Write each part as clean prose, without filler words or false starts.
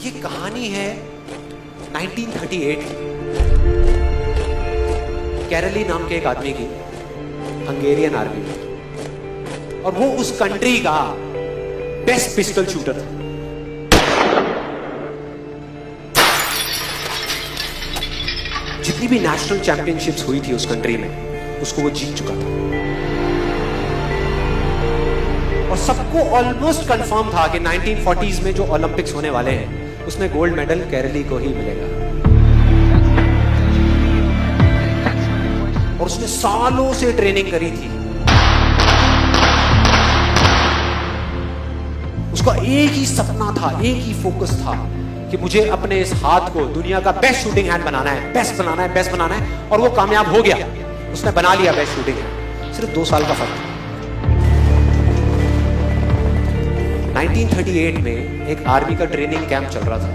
ये कहानी है 1938 की। कैरली नाम के एक आदमी की, हंगेरियन आर्मी में, और वो उस कंट्री का बेस्ट पिस्टल शूटर था। जितनी भी नेशनल चैंपियनशिप्स हुई थी उस कंट्री में, उसको वो जीत चुका था। और सबको ऑलमोस्ट कंफर्म था कि 1940s में जो ओलंपिक्स होने वाले हैं उसमें गोल्ड मेडल कैरली को ही मिलेगा। और उसने सालों से ट्रेनिंग करी थी। उसका एक ही सपना था, एक ही फोकस था कि मुझे अपने इस हाथ को दुनिया का बेस्ट शूटिंग हैंड बनाना है, बेस्ट बनाना है, बेस्ट बनाना है। और वो कामयाब हो गया, उसने बना लिया बेस्ट शूटिंग हैंड। सिर्फ 2 साल का फर्क था। 1938 में एक आर्मी का ट्रेनिंग कैंप चल रहा था।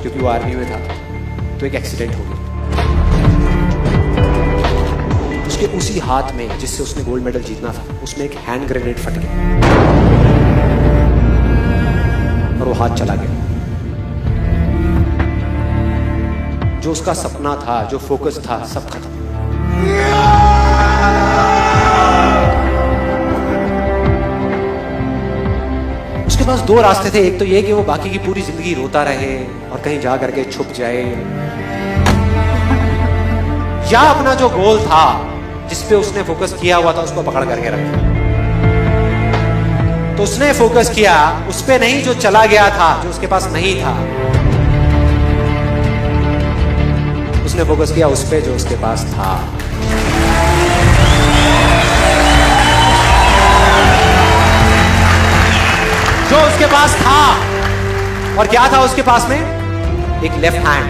क्योंकि वो आर्मी में था तो एक एक्सीडेंट हो गया। उसके उसी हाथ में जिससे उसने गोल्ड मेडल जीतना था, उसमें एक हैंड ग्रेनेड फट गया और वो हाथ चला गया। जो उसका सपना था, जो फोकस था, सब खत्म। उसके पास 2 रास्ते थे। एक तो ये कि वो बाकी की पूरी जिंदगी रोता रहे और कहीं जा करके छुप जाए, या अपना जो गोल था जिस पे उसने फोकस किया हुआ था उसको पकड़ करके रखे। तो उसने फोकस किया उस पे नहीं जो चला गया था, जो उसके पास नहीं था। उसने फोकस किया उस पे जो उसके पास था। जो उसके पास था। और क्या था उसके पास में? एक लेफ्ट हैंड,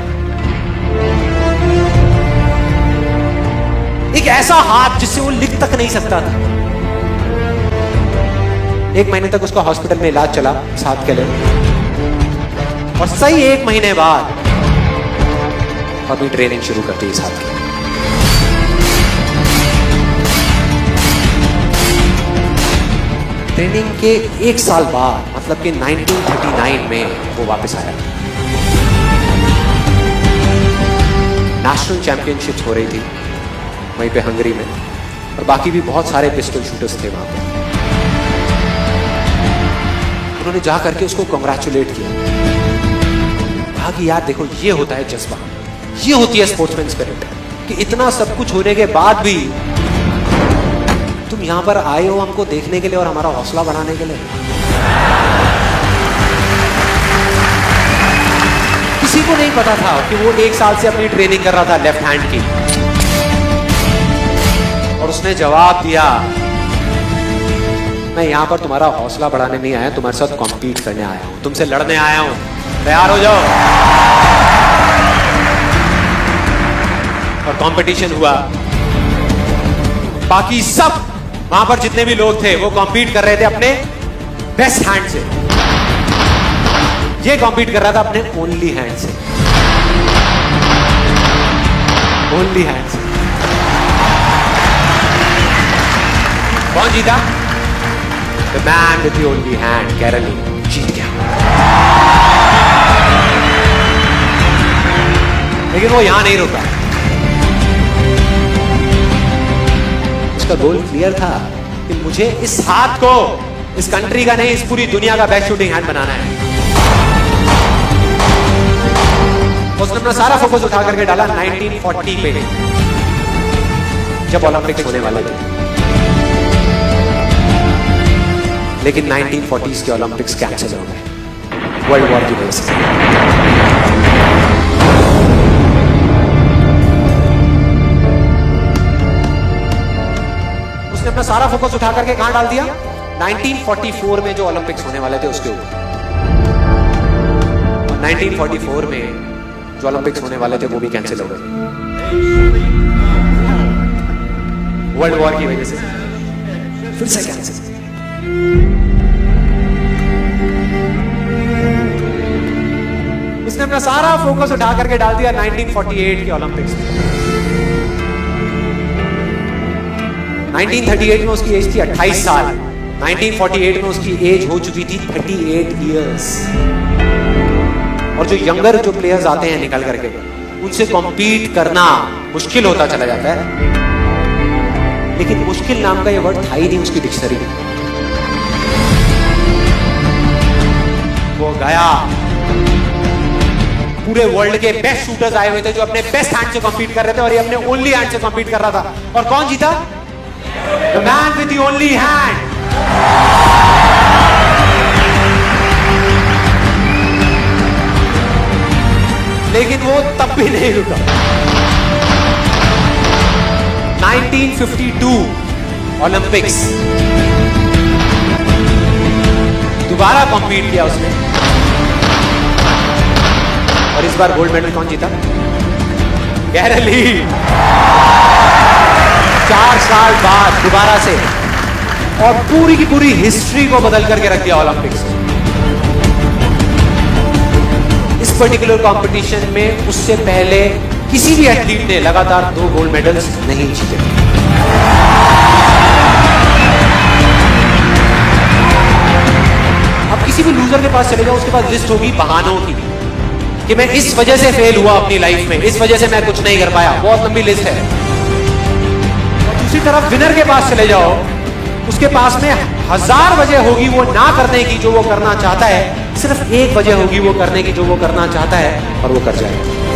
एक ऐसा हाथ जिससे वो लिख तक नहीं सकता था। 1 महीने तक उसका हॉस्पिटल में इलाज चला इस हाथ के लिए, और सही 1 महीने बाद अपनी ट्रेनिंग शुरू करती इस हाथ की। ट्रेनिंग के 1 साल बाद, मतलब कि 1939 में वो वापस आया। नेशनल चैंपियनशिप्स हो रही थी वहीं पे हंगरी में, और बाकी भी बहुत सारे पिस्टल शूटर्स थे वहां पे। उन्होंने जा करके उसको कांग्रेचुलेट किया, कहा कि यार देखो, ये होता है जज्बा, ये होती है स्पोर्ट्समैन स्पिरिट, कि इतना सब कुछ होने के बाद भी तुम यहां पर आए हो हमको देखने के लिए और हमारा हौसला बढ़ाने के लिए। किसी को नहीं पता था कि वो 1 साल से अपनी ट्रेनिंग कर रहा था लेफ्ट हैंड की। और उसने जवाब दिया, मैं यहां पर तुम्हारा हौसला बढ़ाने नहीं आया, तुम्हारे साथ कॉम्पीट करने आया हूं, तुमसे लड़ने आया हूं, तैयार हो जाओ। और कंपटीशन हुआ। बाकी सब वहां पर जितने भी लोग थे वो कॉम्पीट कर रहे थे अपने बेस्ट हैंड से। ये कॉम्पीट कर रहा था अपने ओनली हैंड से, ओनली हैंड से। कौन जीता? The man with the only hand, Kairali जीत गया। लेकिन वो यहां नहीं रुका। उसका गोल क्लियर था कि मुझे इस हाथ को इस कंट्री का नहीं, इस पूरी दुनिया का बेस्ट शूटिंग हैंड बनाना है। उसने अपना सारा फोकस उठा करके डाला 1940 पे, जब ओलंपिक्स होने वाले थे। लेकिन 1940s के ओलंपिक्स कैंसिल हो गए वर्ल्ड वॉर की वजह से। उसने अपना सारा फोकस उठा करके कहां डाल दिया? 1944 में जो ओलंपिक्स होने वाले थे उसके ऊपर। और 1944 में जो ओलंपिक्स होने वाले थे वो भी कैंसिल हो गए वर्ल्ड वॉर की वजह से। फिर से कैंसिल। उसने अपना सारा फोकस उठा करके डाल दिया 1948 के ओलंपिक्स में। 1938 में उसकी एज थी 28 साल। 1948 में उसकी एज हो चुकी थी 38 इयर्स। और जो यंगर जो प्लेयर्स आते हैं निकल करके, उनसे कॉम्पीट करना मुश्किल होता चला जाता है। लेकिन मुश्किल नाम का ये वर्ड था ही नहीं उसकी डिक्शनरी में। वो गया, पूरे वर्ल्ड के बेस्ट शूटर्स आए हुए थे जो अपने बेस्ट हैंड से कॉम्पीट कर रहे थे, और ये अपने ओनली हैंड से कॉम्पीट कर रहा था। और कौन जीता? The man with the only hand. लेकिन वो तब भी नहीं रुका। 1952 ओलंपिक्स, दोबारा कॉम्पीट किया उसने, और इस बार गोल्ड मेडल कौन जीता? गैरल ली। 4 साल बाद दोबारा से, और पूरी की पूरी हिस्ट्री को बदल करके रख दिया ओलंपिक्स। इस पर्टिकुलर कंपटीशन में उससे पहले किसी भी एथलीट ने लगातार 2 गोल्ड मेडल्स नहीं जीते। अब किसी भी लूजर के पास चले जाओ, उसके पास लिस्ट होगी बहानों की कि मैं इस वजह से फेल हुआ अपनी लाइफ में, इस वजह से मैं कुछ नहीं कर पाया। बहुत लंबी लिस्ट है। और दूसरी तरफ विनर के पास चले जाओ, उसके पास में 1000 वजह होगी वो ना करने की जो वो करना चाहता है, सिर्फ एक वजह होगी वो करने की जो वो करना चाहता है, और वो कर जाएगा।